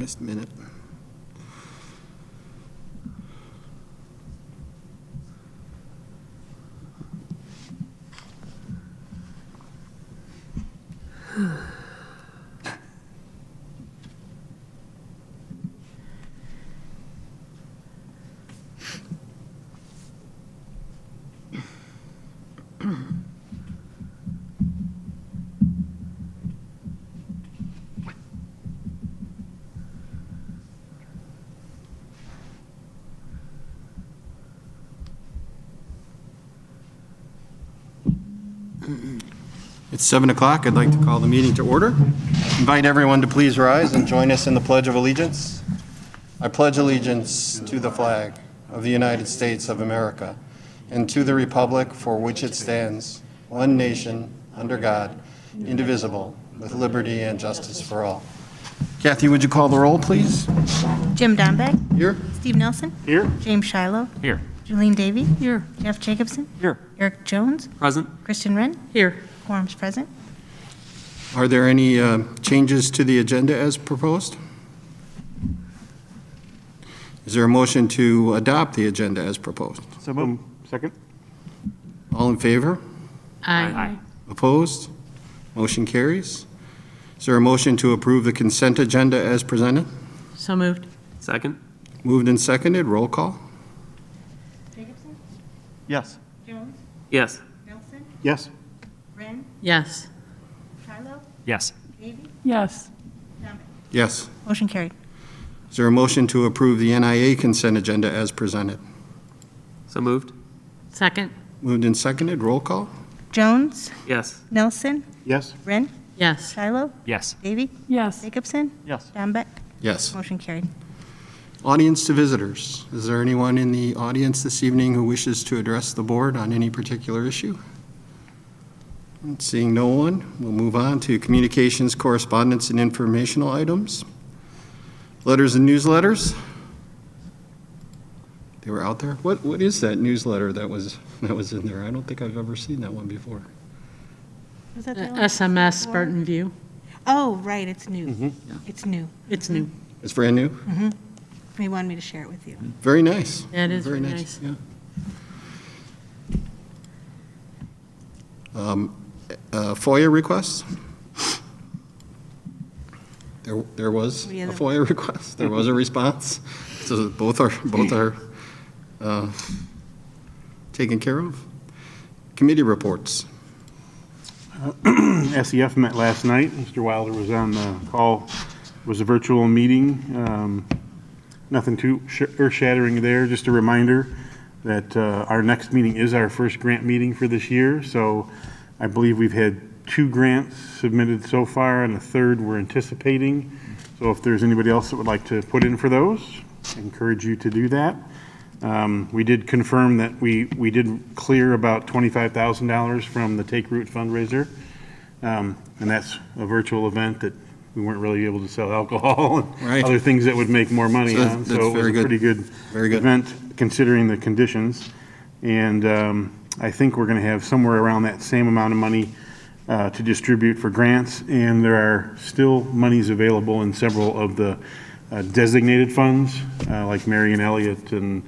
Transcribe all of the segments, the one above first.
last minute. It's 7 o'clock. I'd like to call the meeting to order. Invite everyone to please rise and join us in the Pledge of Allegiance. I pledge allegiance to the flag of the United States of America and to the republic for which it stands, one nation, under God, indivisible, with liberty and justice for all. Kathy, would you call the roll, please? Jim Donbeck. Here. Steve Nelson. Here. James Shiloh. Here. Julene Davy. Here. Jeff Jacobson. Here. Eric Jones. Present. Kristen Wren. Here. Quorum's present. Are there any changes to the agenda as proposed? Is there a motion to adopt the agenda as proposed? So moved. Second. All in favor? Aye. Opposed? Motion carries. Is there a motion to approve the consent agenda as presented? So moved. Second. Moved and seconded. Roll call. Jacobson. Yes. Jones. Yes. Nelson. Yes. Wren. Yes. Shiloh. Yes. Davy. Yes. Donbeck. Yes. Motion carried. Is there a motion to approve the NIA consent agenda as presented? So moved. Second. Moved and seconded. Roll call. Jones. Yes. Nelson. Yes. Wren. Yes. Shiloh. Yes. Davy. Yes. Jacobson. Yes. Donbeck. Yes. Motion carried. Audience to visitors. Is there anyone in the audience this evening who wishes to address the board on any particular issue? Seeing no one, we'll move on to communications, correspondence, and informational items. Letters and newsletters. They were out there. What is that newsletter that was in there? I don't think I've ever seen that one before. Was that the one SMS before? Spartan View. Oh, right. It's new. It's new. It's new. It's brand new. He wanted me to share it with you. Very nice. Yeah, it is Very very nice. nice. Yeah. FOIA requests. There was a FOIA request. There was a response. So both are taken care of. Committee reports. SEF met last night. Mr. Wilder was on the call. It was a virtual meeting. Nothing too earth-shattering there. Just a reminder that our next meeting is our first grant meeting for this year. So I believe we've had 2 grants submitted so far, and a third we're anticipating. So if there's anybody else that would like to put in for those, I encourage you to do that. We did confirm that we did clear about $25,000 from the Take Root fundraiser, and that's a virtual event that we weren't really able to sell alcohol and Right. other things that would make more money on. That's So it was very a good. pretty good Very good. event considering the conditions. And I think we're going to have somewhere around that same amount of money to distribute for grants, and there are still monies available in several of the designated funds, like Marion Elliott and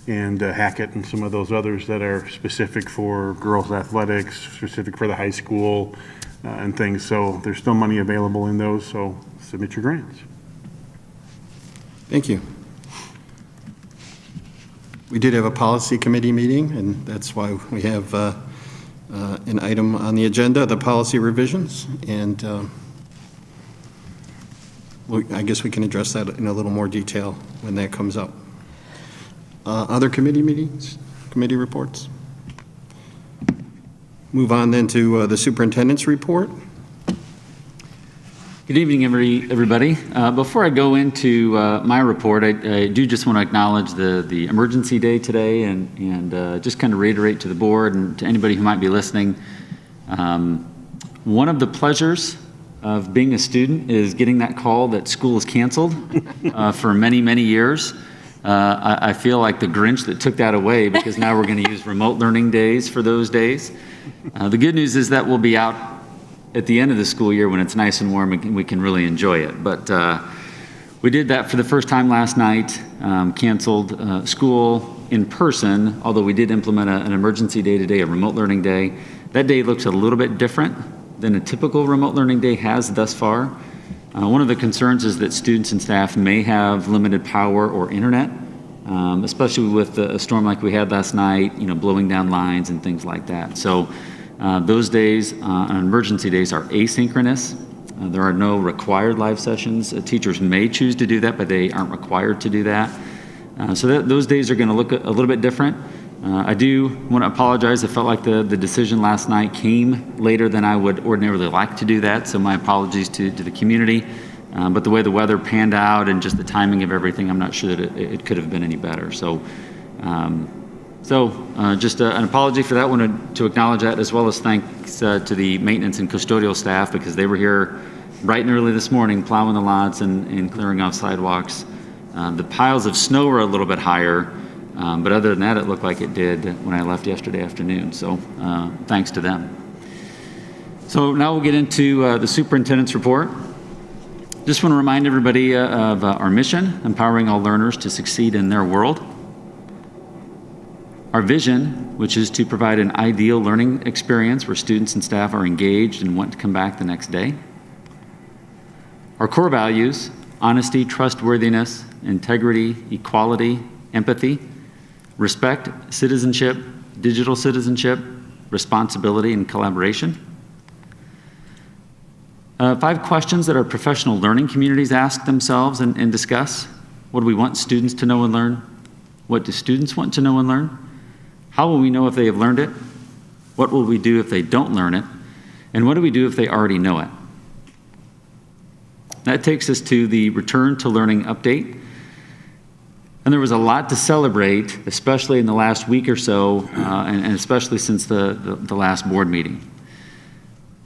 Hackett and some of those others that are specific for girls' athletics, specific for the high school, and things. So there's still money available in those, so submit your grants. Thank you. We did have a policy committee meeting, and that's why we have an item on the agenda, the policy revisions, and I guess we can address that in a little more detail when that comes up. Other committee meetings, committee reports? Move on then to the superintendent's report. Good evening, everybody. Before I go into my report, I do just want to acknowledge the emergency day today and just kind of reiterate to the board and to anybody who might be listening. One of the pleasures of being a student is getting that call that school is canceled for many, many years. I feel like the Grinch that took that away because now we're going to use remote learning days for those days. The good news is that we'll be out at the end of the school year when it's nice and warm and we can really enjoy it. But We did that for the first time last night, canceled school in person, although we did implement an emergency day today, a remote learning day. That day looks a little bit different than a typical remote learning day has thus far. One of the concerns is that students and staff may have limited power or internet, especially with a storm like we had last night, blowing down lines and things like that. So those days, on emergency days, are asynchronous. There are no required live sessions. Teachers may choose to do that, but they aren't required to do that. So those days are going to look a little bit different. I do want to apologize. I felt like the decision last night came later than I would ordinarily like to do that, so my apologies to the community. But the way the weather panned out and just the timing of everything, I'm not sure that it could have been any better. So just an apology for that. I wanted to acknowledge that, as well as thanks to the maintenance and custodial staff, because they were here bright and early this morning plowing the lots and clearing off sidewalks. The piles of snow were a little bit higher, but other than that, it looked like it did when I left yesterday afternoon. So thanks to them. So now we'll get into the superintendent's report. Just want to remind everybody of our mission: empowering all learners to succeed in their world. Our vision, which is to provide an ideal learning experience where students and staff are engaged and want to come back the next day. Our core values: honesty, trustworthiness, integrity, equality, empathy, respect, citizenship, digital citizenship, responsibility, and collaboration. 5 questions that our professional learning communities ask themselves and discuss. What do we want students to know and learn? What do students want to know and learn? How will we know if they have learned it? What will we do if they don't learn it? And what do we do if they already know it? That takes us to the Return to Learning update. And there was a lot to celebrate, especially in the last week or so, and especially since the last board meeting.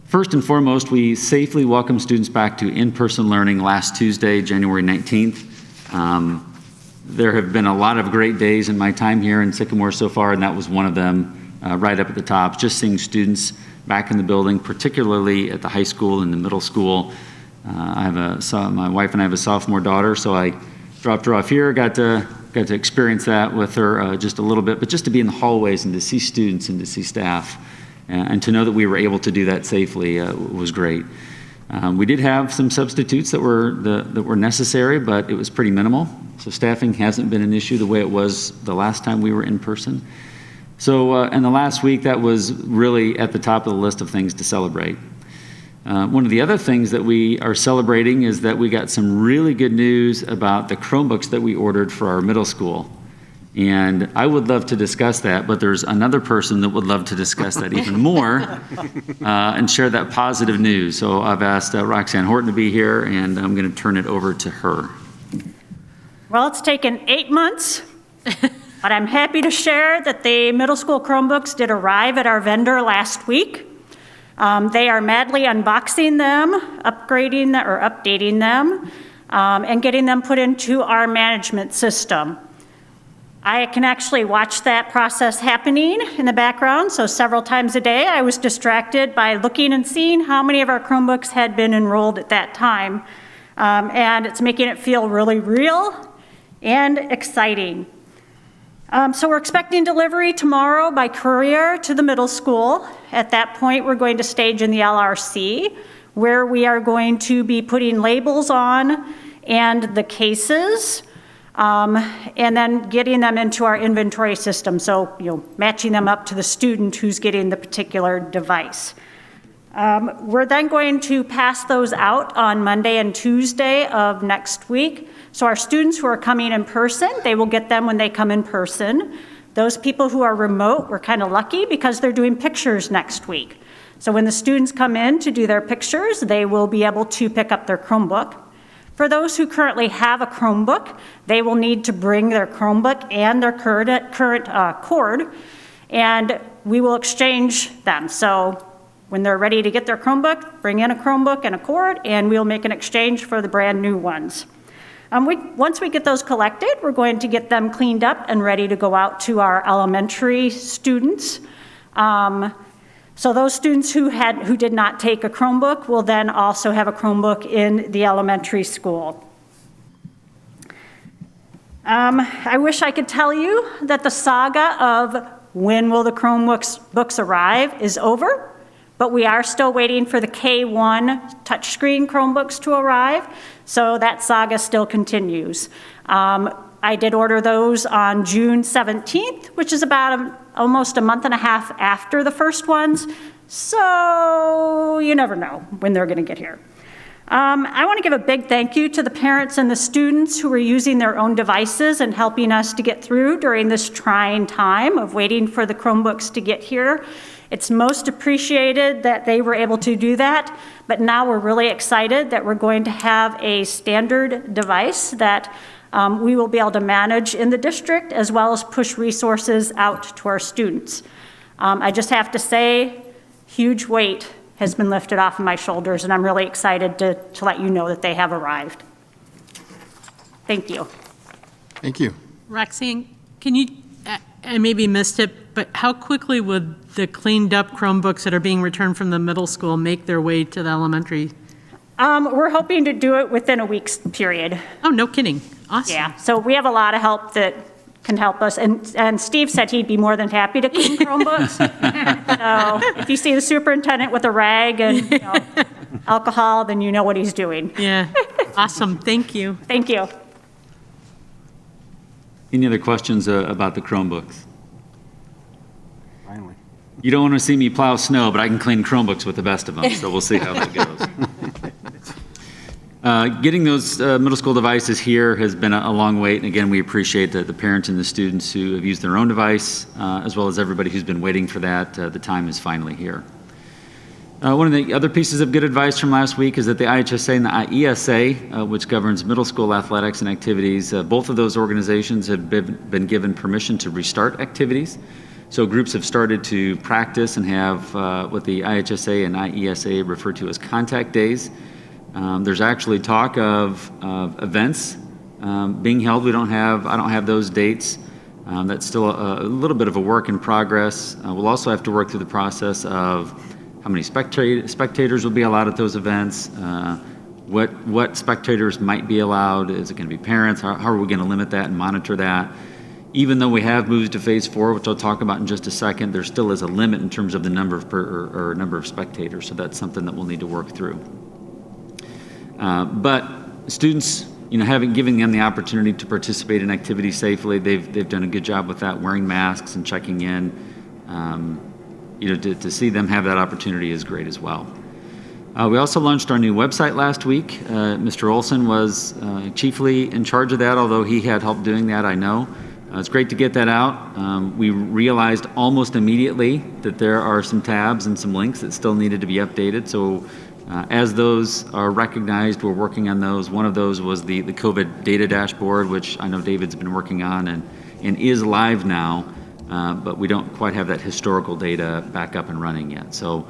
First and foremost, we safely welcomed students back to in-person learning last Tuesday, January 19th. There have been a lot of great days in my time here in Sycamore so far, and that was one of them, right up at the top. Just seeing students back in the building, particularly at the high school and the middle school. My wife and I have a sophomore daughter, so I dropped her off here, got to experience that with her just a little bit, but just to be in the hallways and to see students and to see staff, and to know that we were able to do that safely was great. We did have some substitutes that were necessary, but it was pretty minimal. So staffing hasn't been an issue the way it was the last time we were in person. So in the last week, that was really at the top of the list of things to celebrate. One of the other things that we are celebrating is that we got some really good news about the Chromebooks that we ordered for our middle school. And I would love to discuss that, but there's another person that would love to discuss that even more and share that positive news. So I've asked Roxanne Horton to be here, and I'm going to turn it over to her. Well, it's taken 8 months, but I'm happy to share that the middle school Chromebooks did arrive at our vendor last week. They are madly unboxing them, updating them, and getting them put into our management system. I can actually watch that process happening in the background, so several times a day I was distracted by looking and seeing how many of our Chromebooks had been enrolled at that time. And it's making it feel really real and exciting. So we're expecting delivery tomorrow by courier to the middle school. At that point, we're going to stage in the LRC, where we are going to be putting labels on and the cases, and then getting them into our inventory system. So, matching them up to the student who's getting the particular device. We're then going to pass those out on Monday and Tuesday of next week. So our students who are coming in person, they will get them when they come in person. Those people who are remote, we're kind of lucky because they're doing pictures next week. So when the students come in to do their pictures, they will be able to pick up their Chromebook. For those who currently have a Chromebook, they will need to bring their Chromebook and their current cord, and we will exchange them. So when they're ready to get their Chromebook, bring in a Chromebook and a cord, and we'll make an exchange for the brand new ones. Once we get those collected, we're going to get them cleaned up and ready to go out to our elementary students. So those students who did not take a Chromebook will then also have a Chromebook in the elementary school. I wish I could tell you that the saga of when will the Chromebooks arrive is over, but we are still waiting for the K1 touchscreen Chromebooks to arrive, so that saga still continues. I did order those on June 17th, which is about almost a month and a half after the first ones, so you never know when they're going to get here. I want to give a big thank you to the parents and the students who are using their own devices and helping us to get through during this trying time of waiting for the Chromebooks to get here. It's most appreciated that they were able to do that, but now we're really excited that we're going to have a standard device that we will be able to manage in the district as well as push resources out to our students. I just have to say, huge weight has been lifted off of my shoulders, and I'm really excited to let you know that they have arrived. Thank you. Thank you. Roxanne, can you, I maybe missed it, but how quickly would the cleaned up Chromebooks that are being returned from the middle school make their way to the elementary? We're hoping to do it within a week's period. Oh, no kidding. Awesome. Yeah, so we have a lot of help that can help us, and Steve said he'd be more than happy to clean Chromebooks. So if you see the superintendent with a rag and alcohol, then you know what he's doing. Yeah. Awesome. Thank you. Thank you. Any other questions about the Chromebooks? Finally. You don't want to see me plow snow, but I can clean Chromebooks with the best of them, so we'll see how that goes. Getting those middle school devices here has been a long wait, and again, we appreciate the parents and the students who have used their own device, as well as everybody who's been waiting for that. The time is finally here. One of the other pieces of good advice from last week is that the IHSA and the IESA, which governs middle school athletics and activities, both of those organizations have been given permission to restart activities. So groups have started to practice and have what the IHSA and IESA refer to as contact days. There's actually talk of events being held. I don't have those dates. That's still a little bit of a work in progress. We'll also have to work through the process of how many spectators will be allowed at those events, what spectators might be allowed. Is it going to be parents? How are we going to limit that and monitor that? Even though we have moved to phase 4, which I'll talk about in just a second, there still is a limit in terms of the number of number of spectators. So that's something that we'll need to work through. But students, giving them the opportunity to participate in activities safely, they've done a good job with that, wearing masks and checking in. To see them have that opportunity is great as well. We also launched our new website last week. Mr. Olson was chiefly in charge of that, although he had help doing that, I know. It's great to get that out. We realized almost immediately that there are some tabs and some links that still needed to be updated. So as those are recognized, we're working on those. One of those was the COVID data dashboard, which I know David's been working on and is live now, but we don't quite have that historical data back up and running yet. So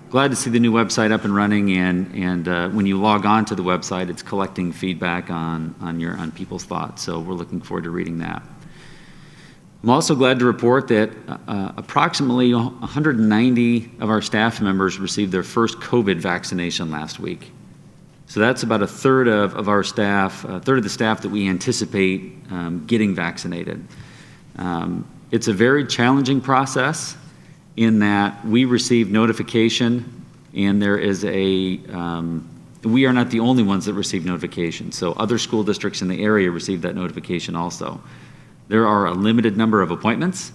glad to see the new website up and running, and when you log on to the website, it's collecting feedback on people's thoughts. So we're looking forward to reading that. I'm also glad to report that approximately 190 of our staff members received their first COVID vaccination last week. So that's about a third of our staff, a third of the staff that we anticipate getting vaccinated. It's a very challenging process in that we receive notification, and there is we are not the only ones that receive notification. So other school districts in the area receive that notification also. There are a limited number of appointments,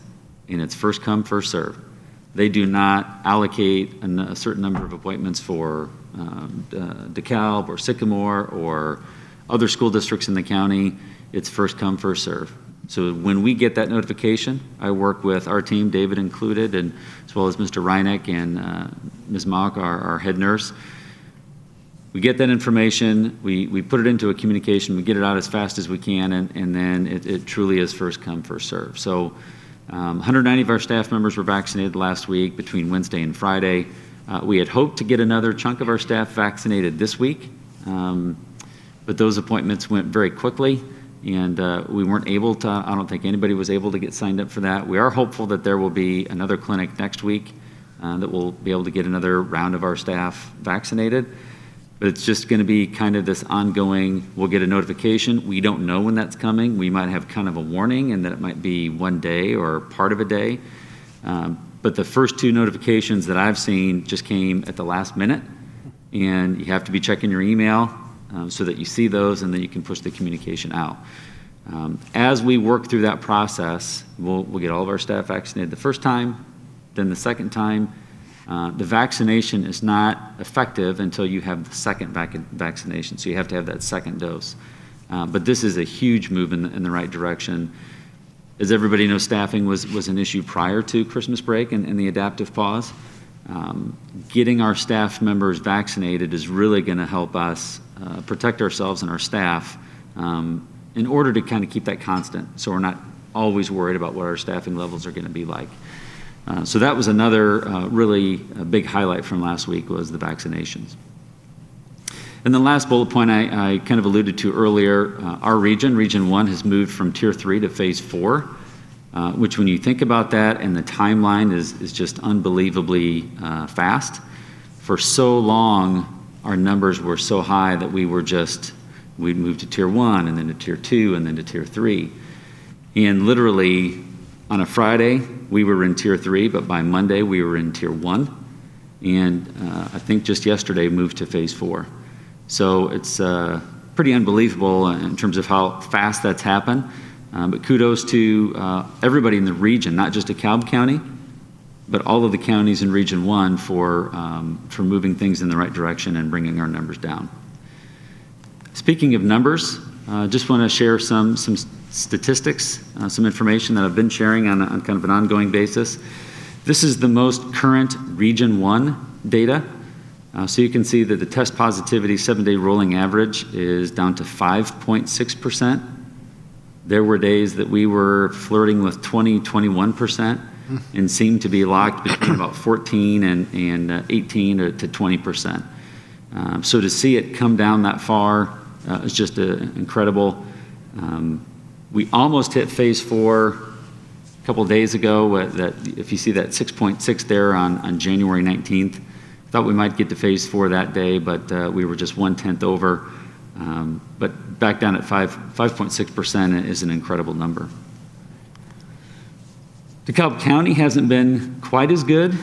and it's first come, first serve. They do not allocate a certain number of appointments for DeKalb or Sycamore or other school districts in the county. It's first come, first serve. So when we get that notification, I work with our team, David included, and as well as Mr. Reineck and Ms. Mauck, our head nurse. We get that information, we put it into a communication, we get it out as fast as we can, and then it truly is first come, first serve. So 190 of our staff members were vaccinated last week between Wednesday and Friday. We had hoped to get another chunk of our staff vaccinated this week, but those appointments went very quickly, and we weren't able to, I don't think anybody was able to get signed up for that. We are hopeful that there will be another clinic next week that will be able to get another round of our staff vaccinated. but it's just going to be kind of this ongoing, we'll get a notification. We don't know when that's coming. We might have kind of a warning and that it might be one day or part of a day. But the first 2 notifications that I've seen just came at the last minute, and you have to be checking your email so that you see those and then you can push the communication out. As we work through that process, we'll get all of our staff vaccinated the first time, then the second time. The vaccination is not effective until you have the second vaccination, so you have to have that second dose. But this is a huge move in the right direction. As everybody knows, staffing was an issue prior to Christmas break and the adaptive pause. Getting our staff members vaccinated is really going to help us protect ourselves and our staff in order to kind of keep that constant, so we're not always worried about what our staffing levels are going to be like. So that was another really big highlight from last week, was the vaccinations. And the last bullet point I kind of alluded to earlier, our region, Region 1, has moved from Tier 3 to Phase 4, which when you think about that and the timeline is just unbelievably fast. For so long, our numbers were so high that we'd moved to Tier 1 and then to Tier 2 and then to Tier 3. And literally on a Friday, we were in Tier 3, but by Monday, we were in Tier 1. And I think just yesterday moved to Phase 4. So it's pretty unbelievable in terms of how fast that's happened. But kudos to everybody in the region, not just DeKalb County, but all of the counties in Region 1 for moving things in the right direction and bringing our numbers down. Speaking of numbers, just want to share some statistics, some information that I've been sharing on kind of an ongoing basis. This is the most current Region 1 data. So you can see that the test positivity 7-day rolling average is down to 5.6%. There were days that we were flirting with 21% and seemed to be locked between about 14 and 18 to 20%. So to see it come down that far is just incredible. We almost hit Phase 4 a couple days ago. That if you see that 6.6 there on January 19th, thought we might get to Phase 4 that day, but we were just 1/10 over. But back down at 5.6% is an incredible number. DeKalb County hasn't been quite as good.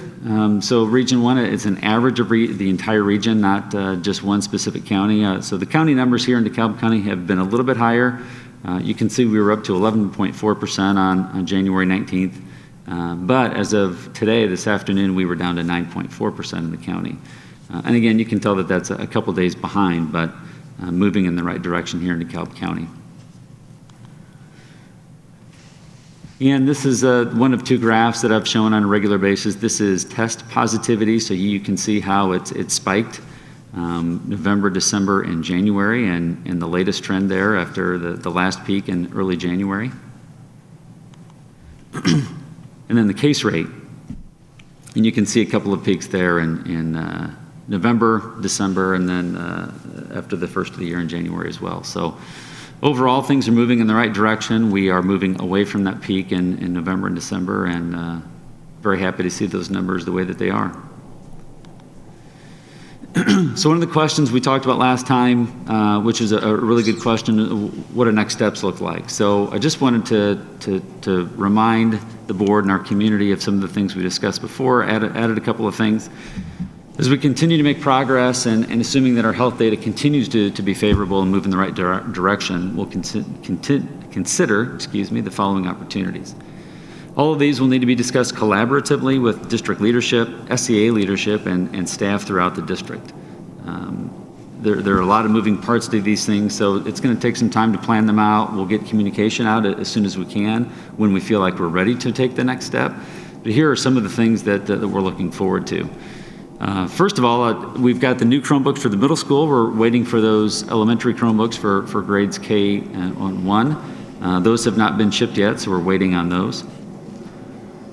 So Region 1, it's an average of the entire region, not just one specific county. So the county numbers here in DeKalb County have been a little bit higher. You can see we were up to 11.4% on January 19th. But as of today, this afternoon, we were down to 9.4% in the county. And again, you can tell that that's a couple days behind, but moving in the right direction here in DeKalb County. And this is one of 2 graphs that I've shown on a regular basis. This is test positivity, so you can see how it's spiked November, December, and January, and the latest trend there after the last peak in early January. And then the case rate. And you can see a couple of peaks there in November, December, and then after the first of the year in January as well. So overall, things are moving in the right direction. We are moving away from that peak in November and December, and very happy to see those numbers the way that they are. So one of the questions we talked about last time, which is a really good question, what do next steps look like? So I just wanted to remind the board and our community of some of the things we discussed before, added a couple of things. As we continue to make progress and assuming that our health data continues to be favorable and move in the right direction, we'll consider the following opportunities. All of these will need to be discussed collaboratively with district leadership, SEA leadership, and staff throughout the district. There are a lot of moving parts to these things, so it's going to take some time to plan them out. We'll get communication out as soon as we can when we feel like we're ready to take the next step. But here are some of the things that we're looking forward to. First of all, we've got the new Chromebooks for the middle school. We're waiting for those elementary Chromebooks for grades K and 1. Those have not been shipped yet, so we're waiting on those.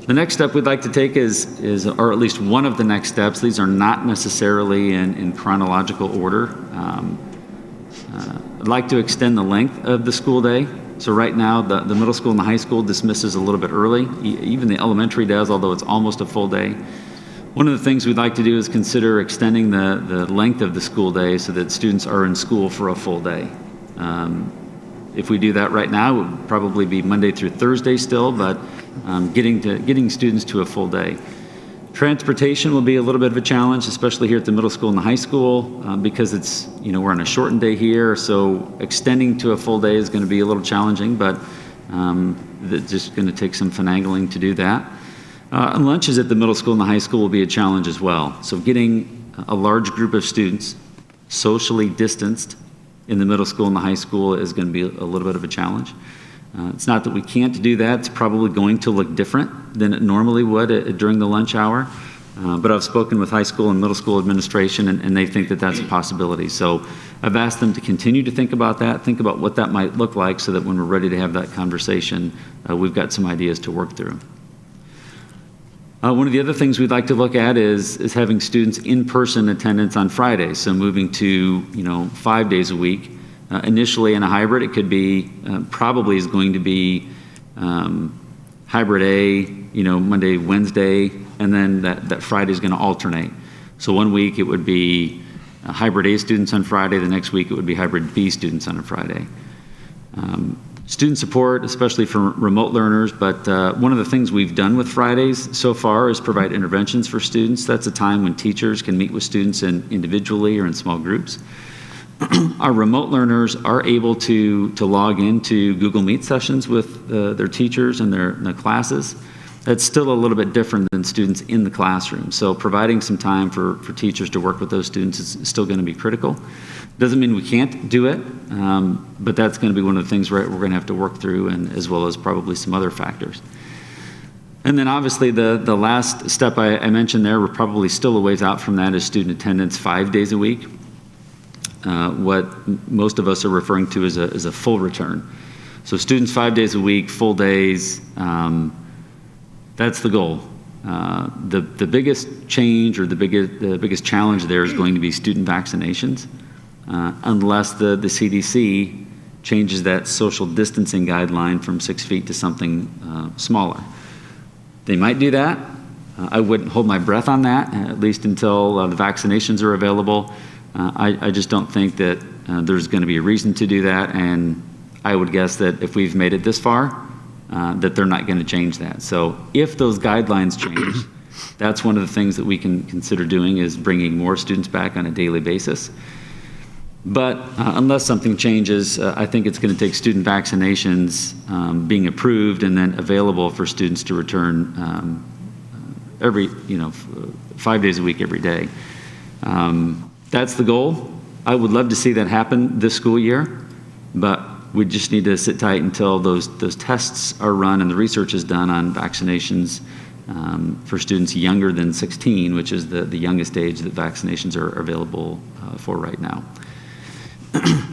The next step we'd like to take is, or at least one of the next steps, these are not necessarily in chronological order. I'd like to extend the length of the school day. So right now, the middle school and the high school dismisses a little bit early. Even the elementary does, although it's almost a full day. One of the things we'd like to do is consider extending the length of the school day so that students are in school for a full day. If we do that right now, it would probably be Monday through Thursday still, but getting students to a full day. Transportation will be a little bit of a challenge, especially here at the middle school and the high school, because it's, we're on a shortened day here, so extending to a full day is going to be a little challenging, but it's just going to take some finagling to do that. And lunches at the middle school and the high school will be a challenge as well. So getting a large group of students socially distanced in the middle school and the high school is going to be a little bit of a challenge. It's not that we can't do that. It's probably going to look different than it normally would during the lunch hour. But I've spoken with high school and middle school administration, and they think that that's a possibility. So I've asked them to continue to think about that, think about what that might look like so that when we're ready to have that conversation, we've got some ideas to work through. One of the other things we'd like to look at is having students in-person attendance on Fridays, so moving to 5 days a week. Initially in a hybrid, it could be, probably is going to be hybrid A, Monday, Wednesday, and then that Friday is going to alternate. So one week it would be hybrid A students on Friday, the next week it would be hybrid B students on a Friday. Student support, especially for remote learners, but one of the things we've done with Fridays so far is provide interventions for students. That's a time when teachers can meet with students individually or in small groups. Our remote learners are able to log into Google Meet sessions with their teachers and their classes. That's still a little bit different than students in the classroom. So providing some time for teachers to work with those students is still going to be critical. Doesn't mean we can't do it, but that's going to be one of the things we're going to have to work through, and as well as probably some other factors. And then obviously the last step I mentioned there, we're probably still a ways out from that, is student attendance 5 days a week. What most of us are referring to as a full return. So students 5 days a week, full days, that's the goal. The biggest change or the biggest challenge there is going to be student vaccinations, unless the CDC changes that social distancing guideline from 6 feet to something smaller. They might do that. I wouldn't hold my breath on that, at least until the vaccinations are available. I just don't think that there's going to be a reason to do that, and I would guess that if we've made it this far, that they're not going to change that. So if those guidelines change, that's one of the things that we can consider doing, is bringing more students back on a daily basis. But unless something changes, I think it's going to take student vaccinations being approved and then available for students to return every, 5 days a week, every day. That's the goal. I would love to see that happen this school year, but we just need to sit tight until those tests are run and the research is done on vaccinations for students younger than 16, which is the youngest age that vaccinations are available for right now.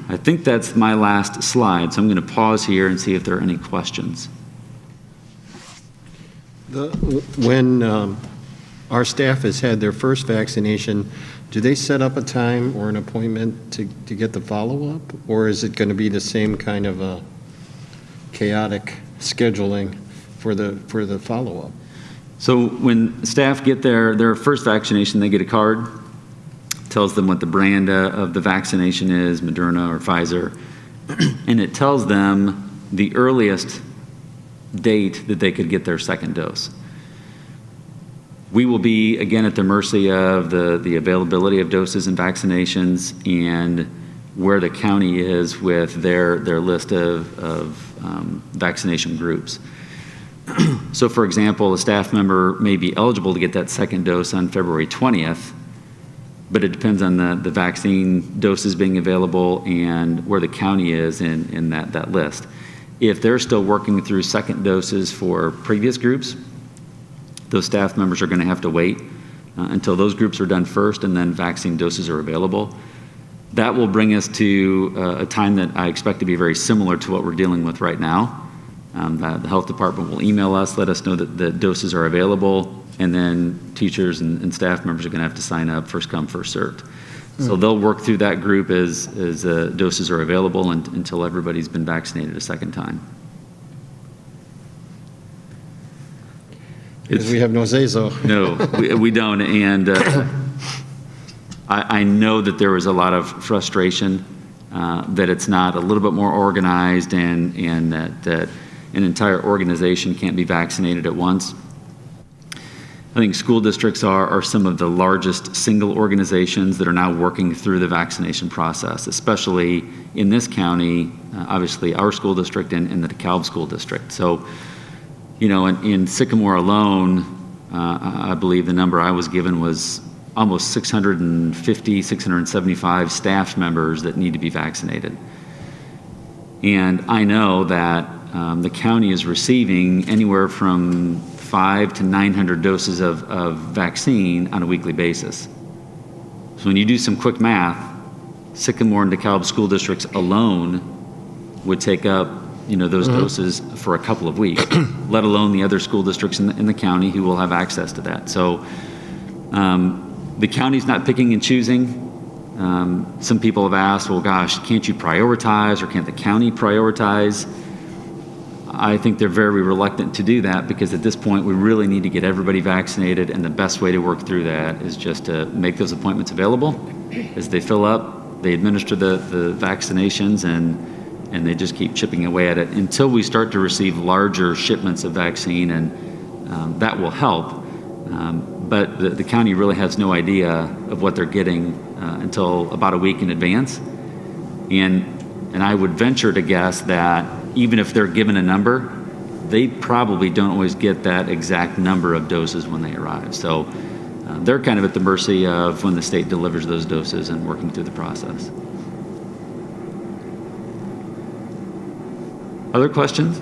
I think that's my last slide, so I'm going to pause here and see if there are any questions. When our staff has had their first vaccination, do they set up a time or an appointment to get the follow-up? Or is it going to be the same kind of a chaotic scheduling for the follow-up? So when staff get their first vaccination, they get a card, tells them what the brand of the vaccination is, Moderna or Pfizer, and it tells them the earliest date that they could get their second dose. We will be, again, at the mercy of the availability of doses and vaccinations and where the county is with their list of vaccination groups. So, for example, a staff member may be eligible to get that second dose on February 20th, but it depends on the vaccine doses being available and where the county is in that list. If they're still working through second doses for previous groups, those staff members are going to have to wait until those groups are done first and then vaccine doses are available. That will bring us to a time that I expect to be very similar to what we're dealing with right now. The health department will email us, let us know that the doses are available, and then teachers and staff members are going to have to sign up, first come, first served. So they'll work through that group as doses are available until everybody's been vaccinated a second time. because we have no say-so. No, we don't. And I know that there was a lot of frustration that it's not a little bit more organized and that an entire organization can't be vaccinated at once. I think school districts are some of the largest single organizations that are now working through the vaccination process, especially in this county, obviously our school district and the DeKalb School District. So, you know, in Sycamore alone, I believe the number I was given was almost 650, 675 staff members that need to be vaccinated. And I know that the county is receiving anywhere from 500 to 900 doses of vaccine on a weekly basis. So when you do some quick math, Sycamore and DeKalb school districts alone would take up, you know, those doses for a couple of weeks, let alone the other school districts in the county who will have access to that. So the county's not picking and choosing. Some people have asked, well, gosh, can't you prioritize, or can't the county prioritize? I think they're very reluctant to do that because at this point we really need to get everybody vaccinated, and the best way to work through that is just to make those appointments available. As they fill up, they administer the vaccinations, and they just keep chipping away at it until we start to receive larger shipments of vaccine, and that will help. But the county really has no idea of what they're getting until about a week in advance. And I would venture to guess that even if they're given a number, they probably don't always get that exact number of doses when they arrive. So they're kind of at the mercy of when the state delivers those doses and working through the process. Other questions?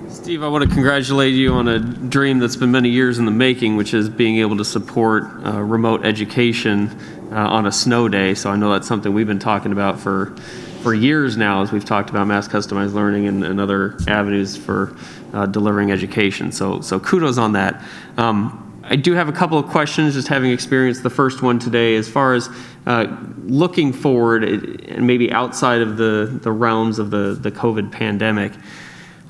Steve, I want to congratulate you on a dream that's been many years in the making, which is being able to support remote education on a snow day. So I know that's something we've been talking about for years now, as we've talked about mass customized learning and other avenues for delivering education. So kudos on that. I do have a couple of questions, just having experienced the first one today, as far as looking forward and maybe outside of the realms of the COVID pandemic.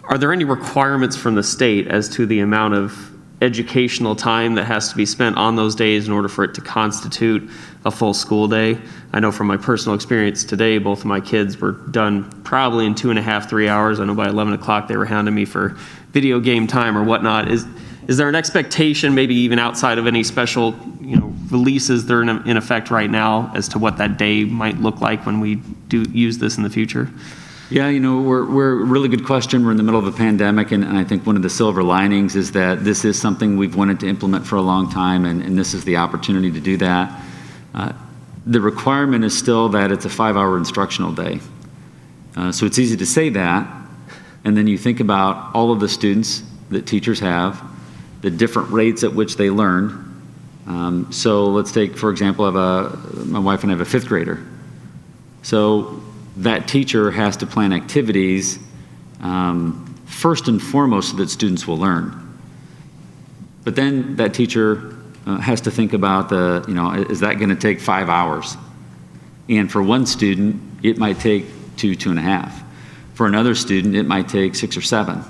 Are there any requirements from the state as to the amount of educational time that has to be spent on those days in order for it to constitute a full school day? I know from my personal experience today, both of my kids were done probably in 2.5, 3 hours. I know by 11 o'clock they were hounding me for video game time or whatnot. Is there an expectation, maybe even outside of any special, releases that are in effect right now, as to what that day might look like when we do use this in the future? Yeah, we're a really good question. We're in the middle of a pandemic, and I think one of the silver linings is that this is something we've wanted to implement for a long time, and this is the opportunity to do that. The requirement is still that it's a 5-hour instructional day. So it's easy to say that, and then you think about all of the students that teachers have, the different rates at which they learn. So let's take, for example, my wife and I have a 5th grader. So that teacher has to plan activities first and foremost so that students will learn. But then that teacher has to think about is that going to take 5 hours? And for one student, it might take 2.5. For another student, it might take 6 or 7.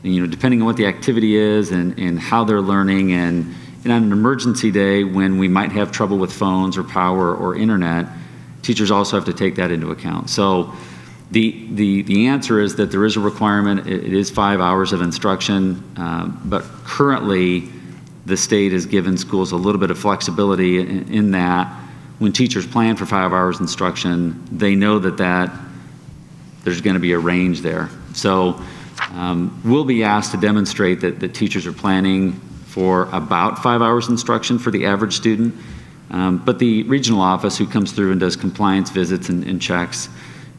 And, depending on what the activity is and how they're learning, and on an emergency day when we might have trouble with phones or power or internet, teachers also have to take that into account. So the answer is that there is a requirement. It is 5 hours of instruction, but currently the state has given schools a little bit of flexibility in that when teachers plan for 5 hours instruction, they know that there's going to be a range there. So we'll be asked to demonstrate that teachers are planning for about 5 hours instruction for the average student. But the regional office, who comes through and does compliance visits and checks,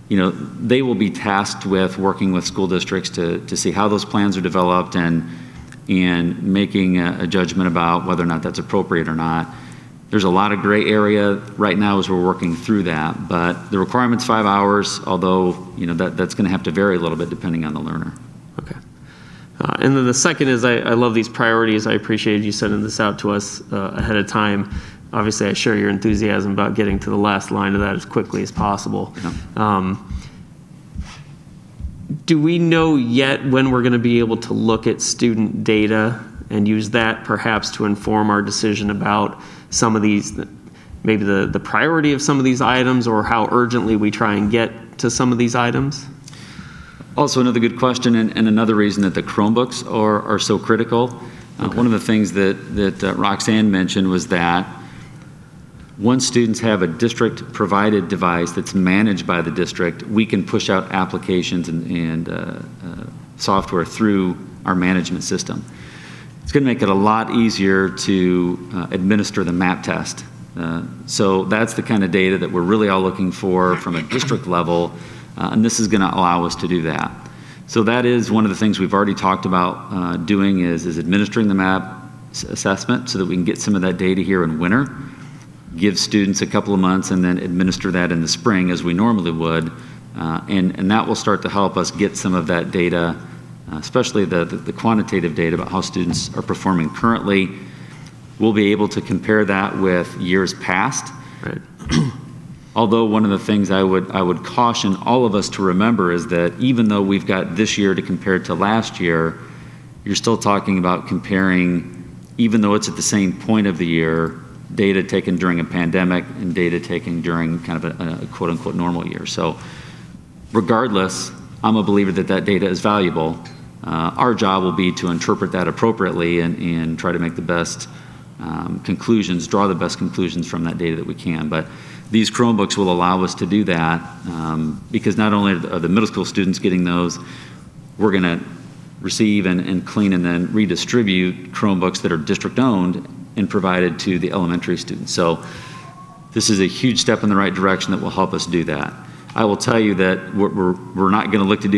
they will be tasked with working with school districts to see how those plans are developed and making a judgment about whether or not that's appropriate or not. There's a lot of gray area right now as we're working through that, but the requirement's 5 hours, although that's going to have to vary a little bit depending on the learner. Okay. And then the second is I love these priorities. I appreciate you sending this out to us ahead of time. Obviously, I share your enthusiasm about getting to the last line of that as quickly as possible. Yeah. Do we know yet when we're going to be able to look at student data and use that perhaps to inform our decision about some of these, maybe the priority of some of these items, or how urgently we try and get to some of these items? Also, another good question, and another reason that the Chromebooks are so critical. One of the things that Roxanne mentioned was that once students have a district-provided device that's managed by the district, we can push out applications and software through our management system. It's going to make it a lot easier to administer the MAP test. So that's the kind of data that we're really all looking for from a district level, and this is going to allow us to do that. So that is one of the things we've already talked about doing is administering the MAP assessment so that we can get some of that data here in winter, give students a couple of months, and then administer that in the spring as we normally would. And that will start to help us get some of that data, especially the quantitative data about how students are performing currently. We'll be able to compare that with years past. Right. Although one of the things I would caution all of us to remember is that even though we've got this year to compare to last year, you're still talking about comparing, even though it's at the same point of the year, data taken during a pandemic and data taken during kind of a quote-unquote normal year. So regardless, I'm a believer that that data is valuable. Our job will be to interpret that appropriately and try to make the best conclusions, draw the best conclusions from that data that we can. But these Chromebooks will allow us to do that because not only are the middle school students getting those, we're going to receive and clean and then redistribute Chromebooks that are district-owned and provided to the elementary students. So this is a huge step in the right direction that will help us do that. I will tell you that we're not going to look to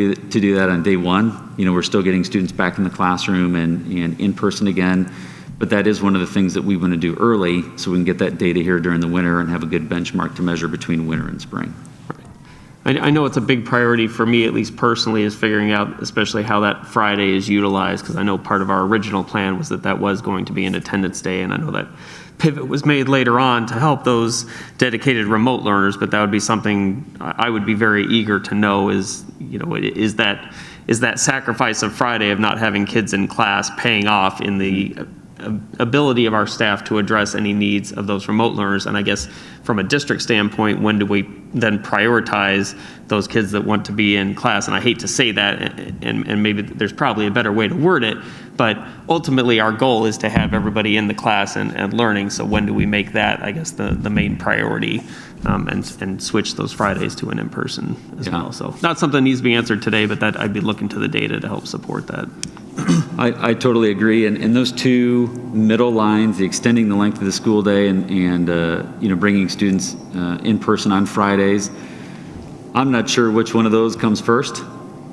do that on day one. You know, we're still getting students back in the classroom and in person again. But that is one of the things that we want to do early so we can get that data here during the winter and have a good benchmark to measure between winter and spring. I know it's a big priority for me, at least personally, is figuring out especially how that Friday is utilized, because I know part of our original plan was that was going to be an attendance day, and I know that pivot was made later on to help those dedicated remote learners, but that would be something I would be very eager to know is, you know, is that sacrifice of Friday of not having kids in class paying off in the ability of our staff to address any needs of those remote learners? And I guess from a district standpoint, when do we then prioritize those kids that want to be in class? And I hate to say that, and maybe there's probably a better way to word it, but ultimately our goal is to have everybody in the class and learning. So when do we make that, I guess, the main priority and switch those Fridays to an in-person as well? So not something that needs to be answered today, but that I'd be looking to the data to help support that. I totally agree, and those two middle lines, the extending the length of the school day and you know, bringing students in person on Fridays, I'm not sure which one of those comes first.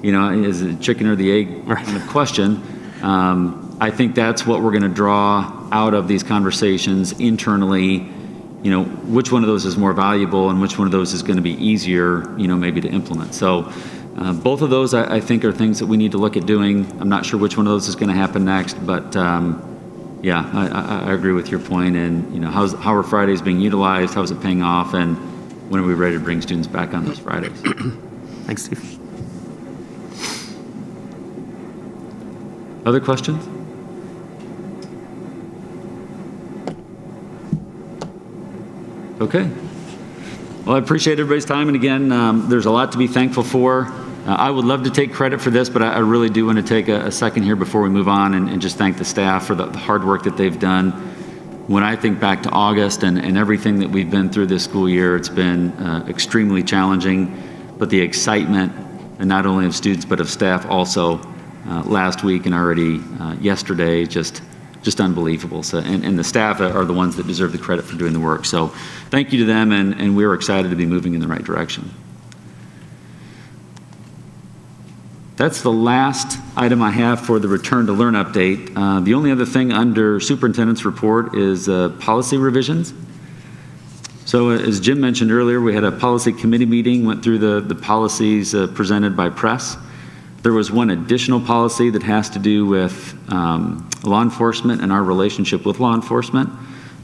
You know, is it chicken or the egg kind of question? I think that's what we're going to draw out of these conversations internally. You know, which one of those is more valuable and which one of those is going to be easier, you know, maybe to implement. So. Both of those, I think, are things that we need to look at doing. I'm not sure which one of those is going to happen next, but yeah, I agree with your point. And you know, how are Fridays being utilized? How is it paying off? And when are we ready to bring students back on those Fridays? Thanks, Steve. Other questions? Okay. Well, I appreciate everybody's time. And again, there's a lot to be thankful for. I would love to take credit for this, but I really do want to take a second here before we move on and just thank the staff for the hard work that they've done. When I think back to August and everything that we've been through this school year, it's been extremely challenging, but the excitement, and not only of students, but of staff also last week and already yesterday, just unbelievable. So, and the staff are the ones that deserve the credit for doing the work. So thank you to them, and we're excited to be moving in the right direction. That's the last item I have for the Return to Learn update. The only other thing under Superintendent's report is policy revisions. So as Jim mentioned earlier, we had a policy committee meeting, went through the policies presented by press. There was one additional policy that has to do with law enforcement and our relationship with law enforcement.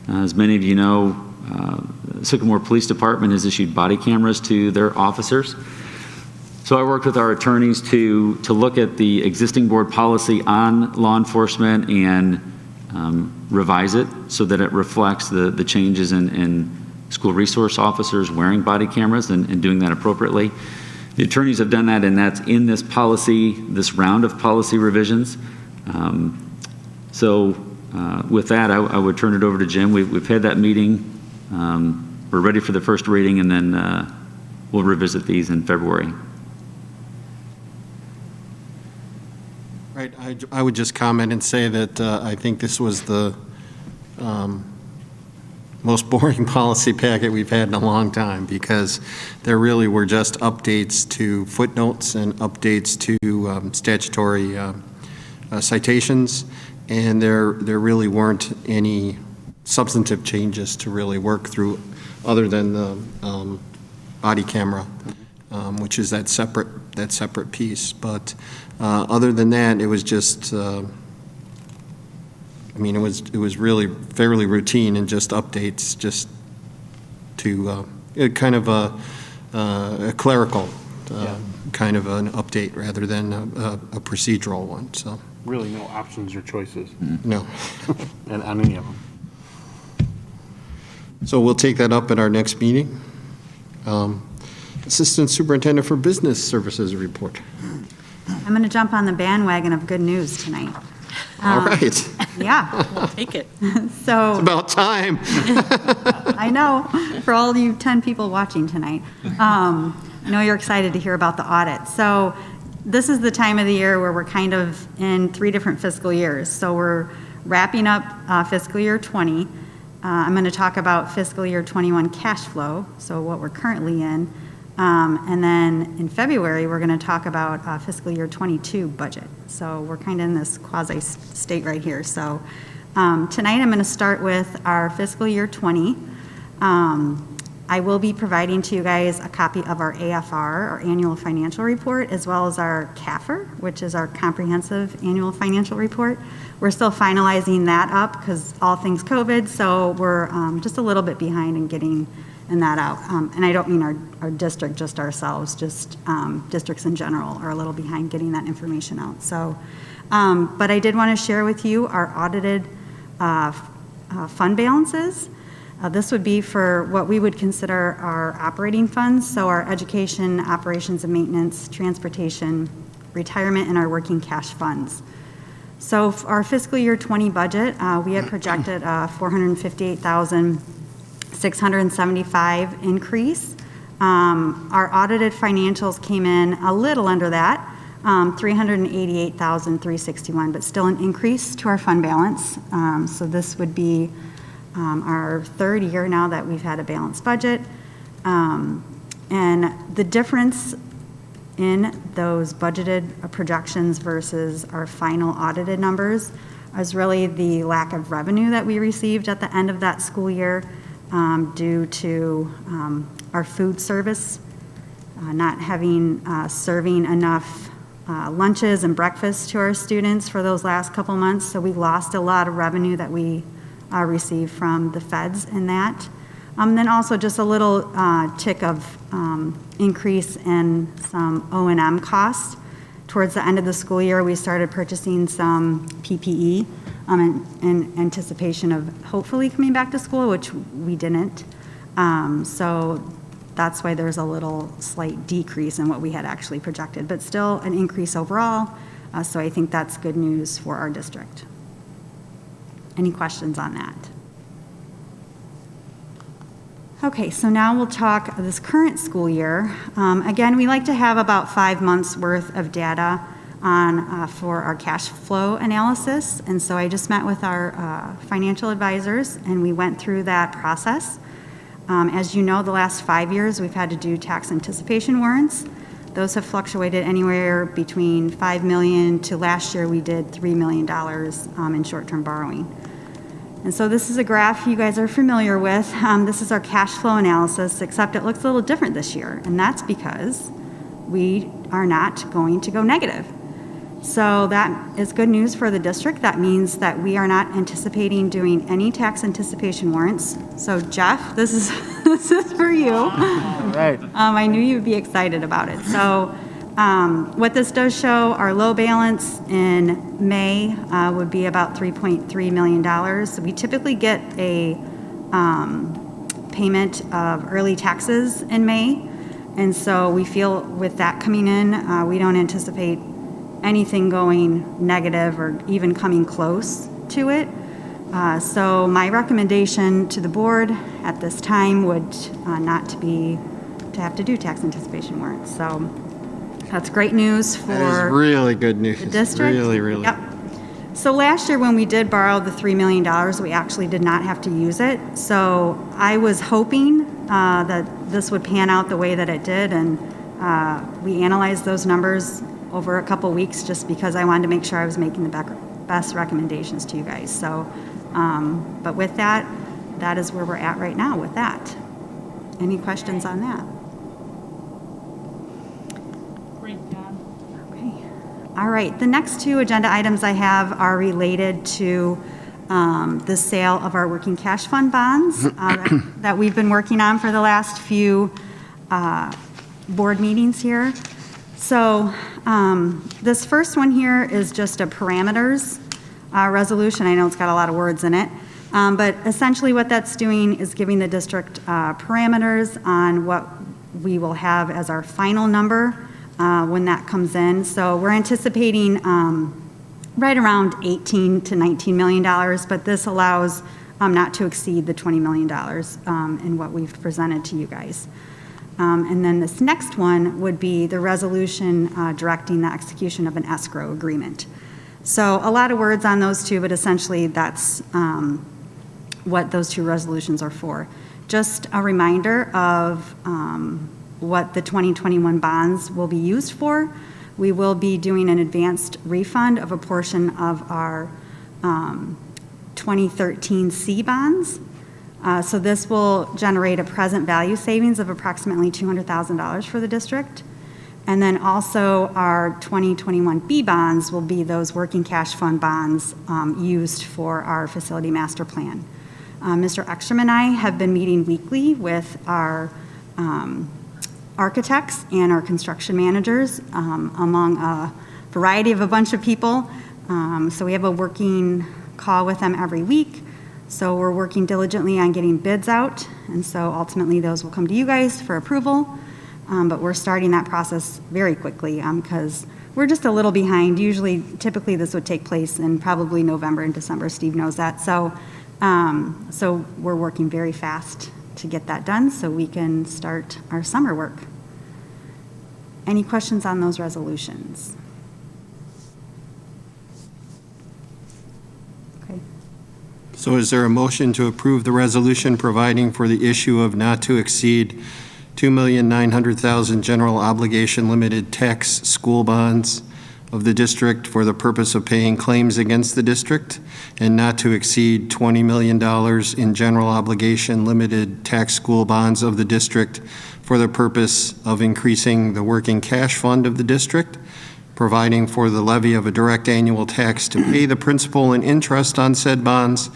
As many of you know, Sycamore Police Department has issued body cameras to their officers. So I worked with our attorneys to look at the existing board policy on law enforcement and revise it so that it reflects the changes in school resource officers wearing body cameras and doing that appropriately. The attorneys have done that, and that's in this policy, this round of policy revisions. With that, I would turn it over to Jim. We've had that meeting. We're ready for the first reading, and then we'll revisit these in February. Right, I would just comment and say that I think this was the most boring policy packet we've had in a long time, because there really were just updates to footnotes and updates to statutory citations, and there really weren't any substantive changes to really work through other than the body camera, which is that separate piece. But other than that, it was just, it was really fairly routine and just updates, just to kind of a clerical kind of an update rather than a procedural one. So Really no options or choices no. and on any of them. So we'll take that up at our next meeting. Assistant Superintendent for Business Services report. I'm going to jump on the bandwagon of good news tonight. All right. Yeah, We'll take it. so About time. I know, for all you 10 people watching tonight, I know you're excited to hear about the audit. So this is the time of the year where we're kind of in 3 different fiscal years. So we're wrapping up fiscal year 20. I'm going to talk about fiscal year 21 cash flow, so what we're currently in. And then in February, we're going to talk about fiscal year 22 budget. So we're kind of in this quasi state right here. So tonight I'm going to start with our fiscal year 20. I will be providing to you guys a copy of our AFR, our annual financial report, as well as our CAFR, which is our comprehensive annual financial report. We're still finalizing that up because all things COVID, so we're just a little bit behind in getting that out. And I don't mean our district, just ourselves, just districts in general are a little behind getting that information out. So, but I did want to share with you our audited fund balances. This would be for what we would consider our operating funds, so our education, operations and maintenance, transportation, retirement, and our working cash funds. So for our fiscal year 20 budget, we had projected a $458,675 increase. Our audited financials came in a little under that, $388,361, but still an increase to our fund balance. So this would be our 3rd year now that we've had a balanced budget. And the difference in those budgeted projections versus our final audited numbers is really the lack of revenue that we received at the end of that school year due to our food service not having serving enough lunches and breakfasts to our students for those last couple months. So we lost a lot of revenue that we received from the feds in that. Then also just a little tick of increase in some O&M costs. Towards the end of the school year, we started purchasing some PPE in anticipation of hopefully coming back to school, which we didn't. So that's why there's a little slight decrease in what we had actually projected, but still an increase overall. So I think that's good news for our district. Any questions on that? Okay, so now we'll talk this current school year. Again, we like to have about 5 months worth of data on for our cash flow analysis. And so I just met with our financial advisors and we went through that process. As you know, the last 5 years we've had to do tax anticipation warrants. Those have fluctuated anywhere between $5 million to last year we did $3 million in short-term borrowing. And so this is a graph you guys are familiar with. This is our cash flow analysis, except it looks a little different this year, and that's because we are not going to go negative. So that is good news for the district. That means that we are not anticipating doing any tax anticipation warrants. So Jeff, this is for you. All right. I knew you'd be excited about it. So What this does show, our low balance in May would be about $3.3 million. So we typically get a payment of early taxes in May. And so we feel with that coming in, we don't anticipate anything going negative or even coming close to it. So my recommendation to the board at this time would not to have to do tax anticipation warrants. So that's great news for That is really good news. the district. Really, really. Yep. So last year when we did borrow the $3 million, we actually did not have to use it. So I was hoping that this would pan out the way that it did, and we analyzed those numbers over a couple weeks just because I wanted to make sure I was making the best recommendations to you guys. So, but with that, that is where we're at right now with that. Any questions on that? Great job. Okay. All right, the next two agenda items I have are related to the sale of our working cash fund bonds that we've been working on for the last few board meetings here. So this first one here is just a parameters resolution. I know it's got a lot of words in it, but essentially what that's doing is giving the district parameters on what we will have as our final number when that comes in. So we're anticipating right around $18 to $19 million, but this allows not to exceed the $20 million in what we've presented to you guys. And then this next one would be the resolution directing the execution of an escrow agreement. So a lot of words on those two, but essentially that's what those two resolutions are for. Just a reminder of what the 2021 bonds will be used for. We will be doing an advanced refund of a portion of our 2013 C bonds. So this will generate a present value savings of approximately $200,000 for the district. And then also our 2021 B bonds will be those working cash fund bonds used for our facility master plan. Mr. Ekstrom and I have been meeting weekly with our architects and our construction managers among a variety of a bunch of people. So we have a working call with them every week. So we're working diligently on getting bids out, and so ultimately those will come to you guys for approval. But we're starting that process very quickly because we're just a little behind. Typically this would take place in probably November and December. Steve knows that. So, so we're working very fast to get that done so we can start our summer work. Any questions on those resolutions? Okay. So is there a motion to approve the resolution providing for the issue of not to exceed $2,900,000 general obligation limited tax school bonds of the district for the purpose of paying claims against the district, and not to exceed $20 million in general obligation limited tax school bonds of the district for the purpose of increasing the working cash fund of the district, providing for the levy of a direct annual tax to pay the principal and interest on said bonds,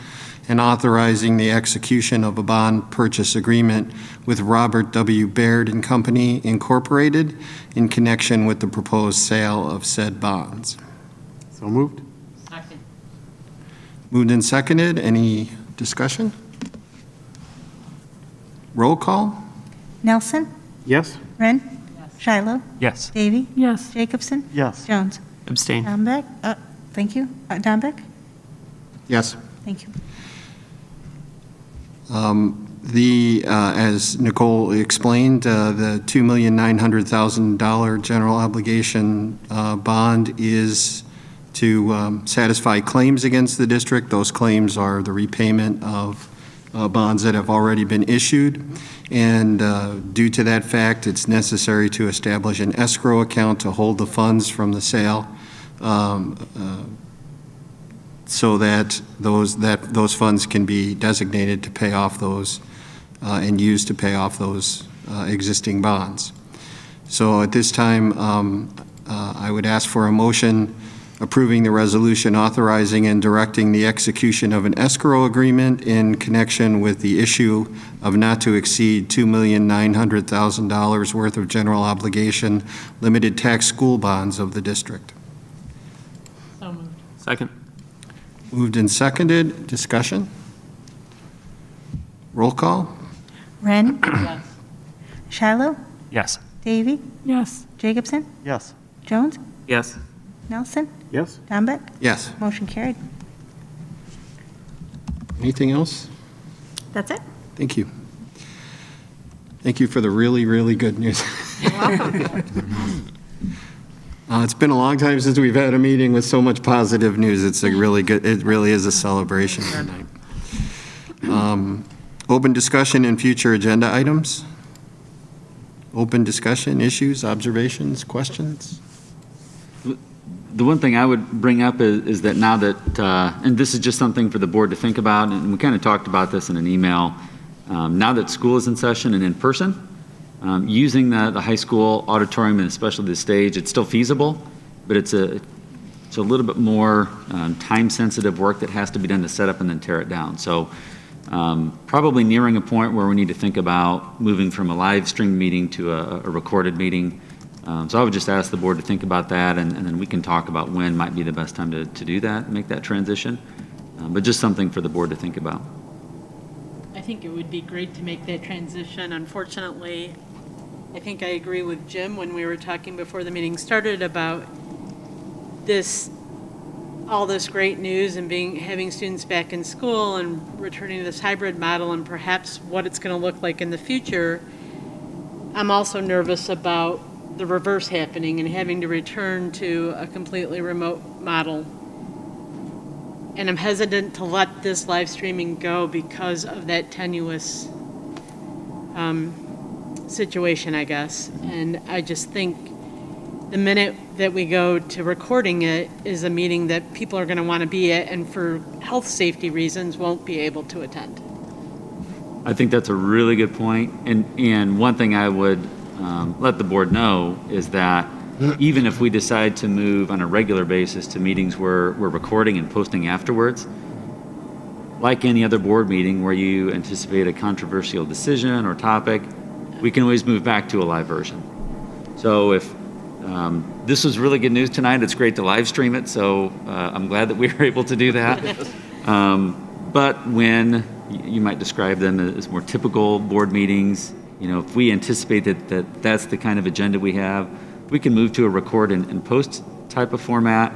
and authorizing the execution of a bond purchase agreement with Robert W. Baird and Company, Incorporated, in connection with the proposed sale of said bonds. So moved? Second. Moved and seconded. Any discussion? Roll call? Nelson? Yes? Wren? Shiloh? Yes. Davy? Yes. Jacobson? Yes. Jones? Abstain. Dombeck? Thank you. Dombeck? Yes. Thank you. As Nicole explained, the $2,900,000 general obligation bond is to satisfy claims against the district. Those claims are the repayment of bonds that have already been issued. And due to that fact, it's necessary to establish an escrow account to hold the funds from the sale so that those funds can be designated to pay off those and used to pay off those existing bonds. So at this time, I would ask for a motion approving the resolution authorizing and directing the execution of an escrow agreement in connection with the issue of not to exceed $2,900,000 worth of general obligation limited tax school bonds of the district. So moved. Second. Moved and seconded. Discussion? Roll call? Wren? Yes. Shiloh? Yes. Davy? Yes. Jacobson? Yes. Jones? Yes. Nelson? Yes? Dombeck? Yes. Motion carried. Anything else? That's it. Thank you. Thank you for the really, really good news. You're welcome. It's been a long time since we've had a meeting with so much positive news. It's a really good, it really is a celebration tonight. Open discussion and future agenda items? Open discussion, issues, observations, questions? The one thing I would bring up is that now that, and this is just something for the board to think about, and we kind of talked about this in an email, now that school is in session and in person, using the high school auditorium and especially the stage, it's still feasible, but it's a little bit more time-sensitive work that has to be done to set up and then tear it down. So probably nearing a point where we need to think about moving from a live stream meeting to a recorded meeting. So I would just ask the board to think about that, and then we can talk about when might be the best time to do that, make that transition. But just something for the board to think about. I think it would be great to make that transition. Unfortunately, I think I agree with Jim when we were talking before the meeting started about all this great news and having students back in school and returning to this hybrid model and perhaps what it's going to look like in the future. I'm also nervous about the reverse happening and having to return to a completely remote model. And I'm hesitant to let this live streaming go because of that tenuous situation, I guess. And I just think the minute that we go to recording it is a meeting that people are going to want to be at and for health safety reasons won't be able to attend. I think that's a really good point. And one thing I would let the board know is that even if we decide to move on a regular basis to meetings where we're recording and posting afterwards, like any other board meeting where you anticipate a controversial decision or topic, we can always move back to a live version. So if this was really good news tonight, it's great to live stream it, so I'm glad that we were able to do that. But when you might describe them as more typical board meetings, if we anticipate that that's the kind of agenda we have, we can move to a record and post type of format.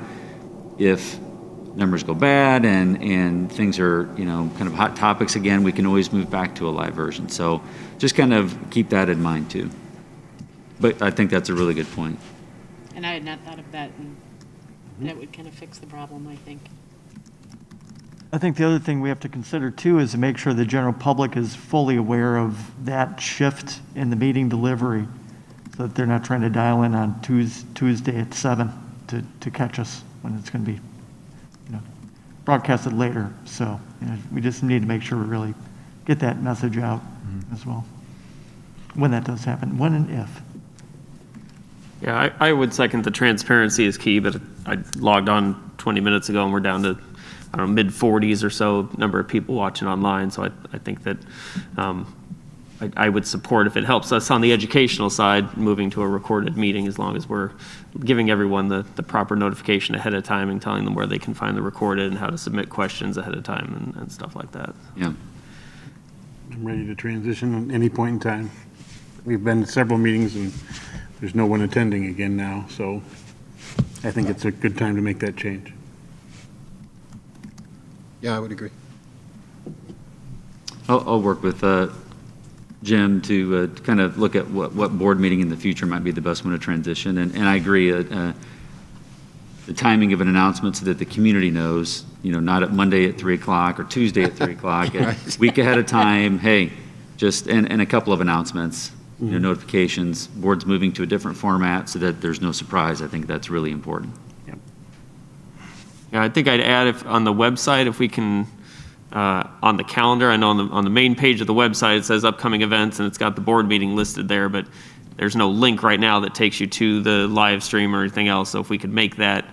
If numbers go bad and things are, kind of hot topics again, we can always move back to a live version. So just kind of keep that in mind too. But I think that's a really good point. And I had not thought of that, and that would kind of fix the problem, I think. I think the other thing we have to consider too is to make sure the general public is fully aware of that shift in the meeting delivery, so that they're not trying to dial in on Tuesday at 7 to catch us when it's going to be broadcasted later. So we just need to make sure we really get that message out as well when that does happen, when and if. Yeah, I would second the transparency is key, but I logged on 20 minutes ago and we're down to, mid-40s or so number of people watching online. So I think that I would support, if it helps us on the educational side, moving to a recorded meeting, as long as we're giving everyone the proper notification ahead of time and telling them where they can find the recorded and how to submit questions ahead of time and stuff like that. Yeah. I'm ready to transition at any point in time. We've been to several meetings and there's no one attending again now, so I think it's a good time to make that change. Yeah, I would agree. I'll work with Jim to kind of look at what board meeting in the future might be the best one to transition. And I agree, the timing of an announcement so that the community knows, not at Monday at 3 o'clock or Tuesday at 3 o'clock, a week ahead of time, hey, and a couple of announcements, notifications, boards moving to a different format so that there's no surprise. I think that's really important. Yeah, I think I'd add if on the website, if we can, on the calendar, I know on the main page of the website, it says upcoming events and it's got the board meeting listed there, but there's no link right now that takes you to the live stream or anything else. So if we could make that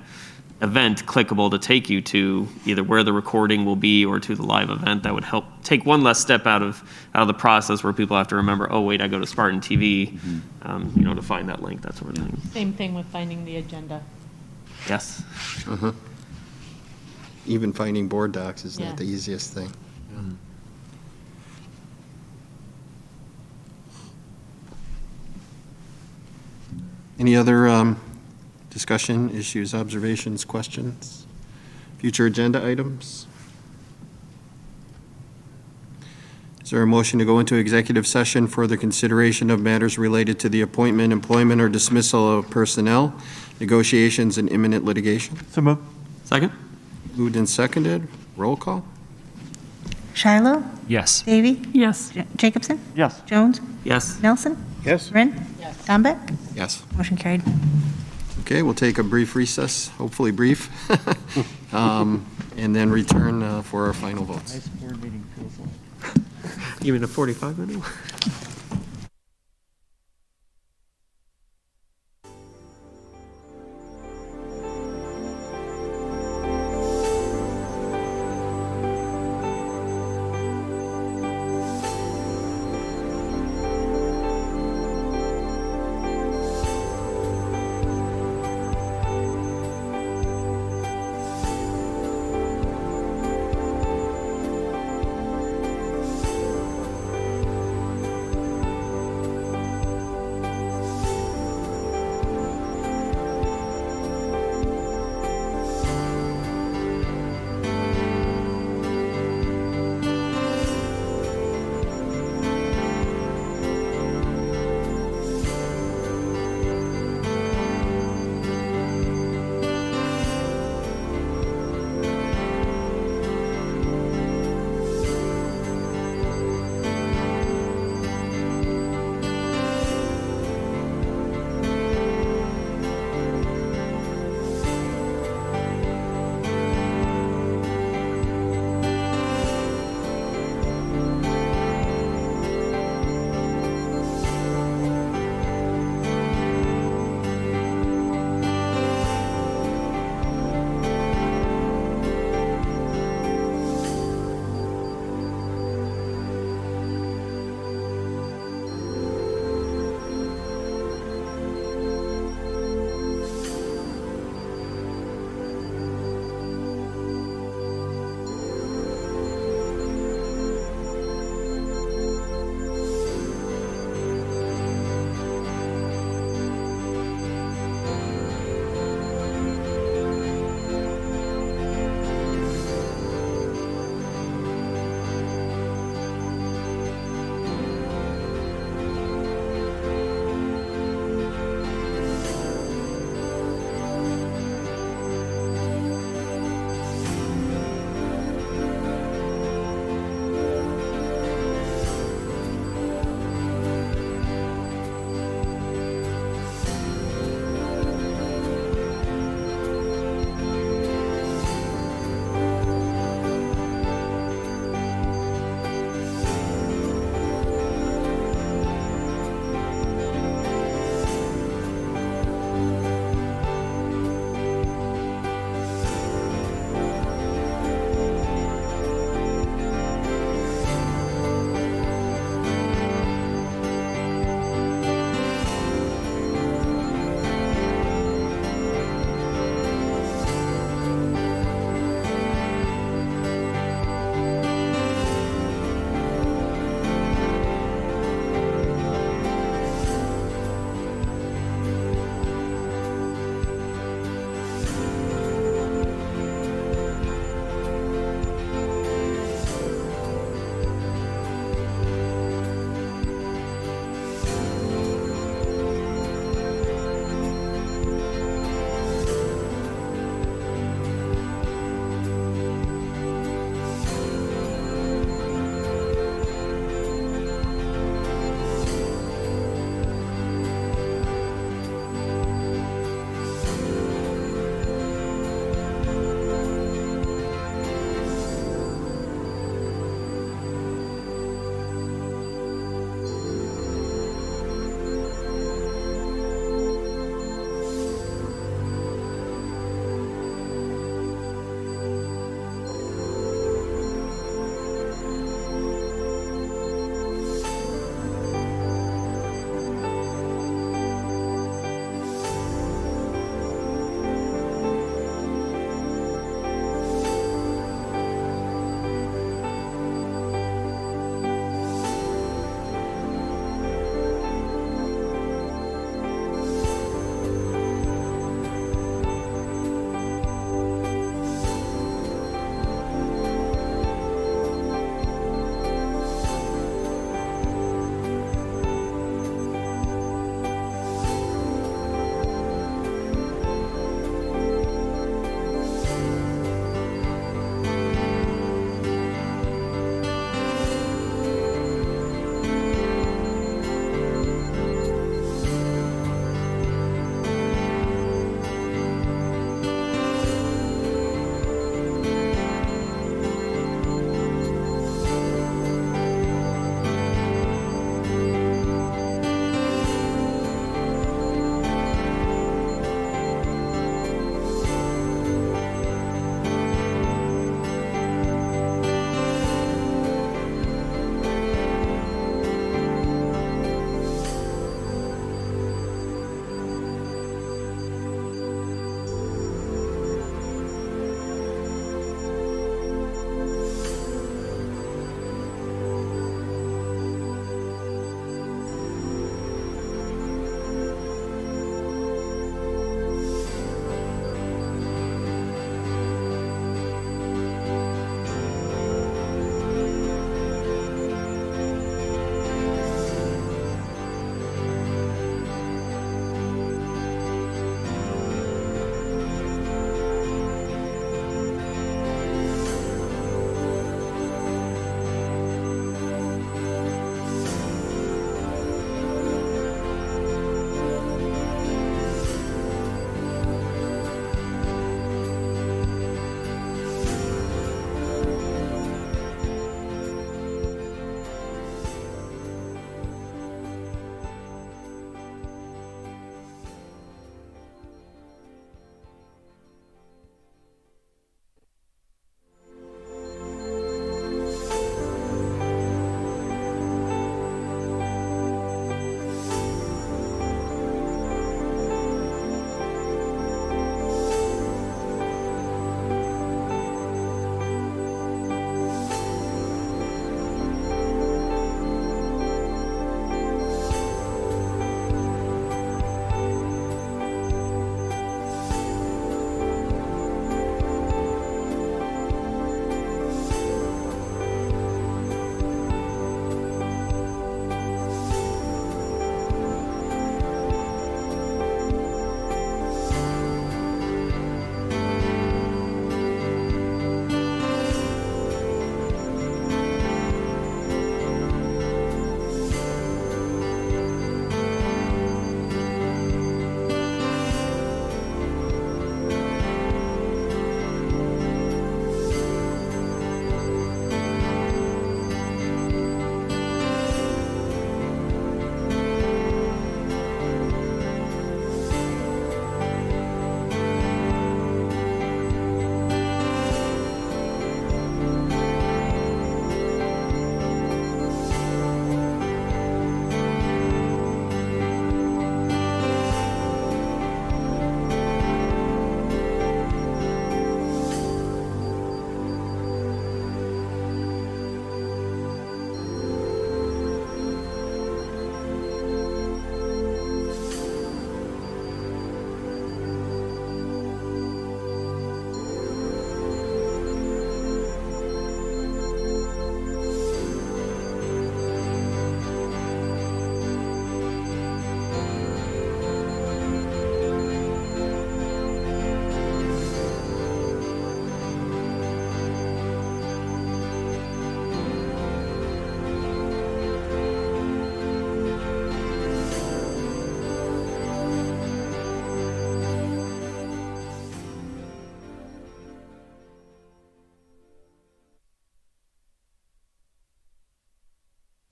event clickable to take you to either where the recording will be or to the live event. That would help take one less step out of the process where people have to remember, oh, wait, I go to Spartan TV, to find that link, that sort of thing. Same thing with finding the agenda. Yes. Even finding board docs is Yeah. not the easiest thing. Any other discussion, issues, observations, questions? Future agenda items? Is there a motion to go into executive session for the consideration of matters related to the appointment, employment, or dismissal of personnel, negotiations, and imminent litigation? So moved. Second? Moved and seconded. Roll call? Shiloh, Yes. Davy, Yes. Jacobson, Yes. Jones, Yes. Nelson, Yes? Wren. Yes. Dombeck. Yes. Motion carried. Okay, we'll take a brief recess, hopefully brief, and then return for our final votes. Nice board meeting feels like. You mean a 45-minute?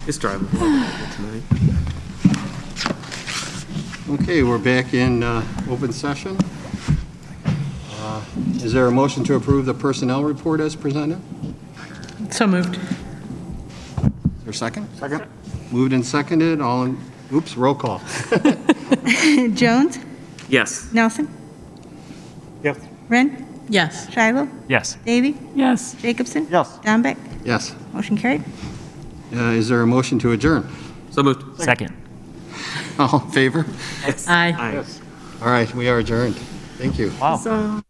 It's drivable tonight. Okay, we're back in open session. Is there a motion to approve the personnel report as presented? So moved. Is there a second? Second. Moved and seconded, roll call. Jones? Yes. Nelson? Yes. Wren? Yes. Shiloh? Yes. Davy? Yes. Jacobson? Yes. Dombeck? Yes. Motion carried. Is there a motion to adjourn? So moved. Second. All in favor? Aye. All right, we are adjourned. Thank you. Wow. So.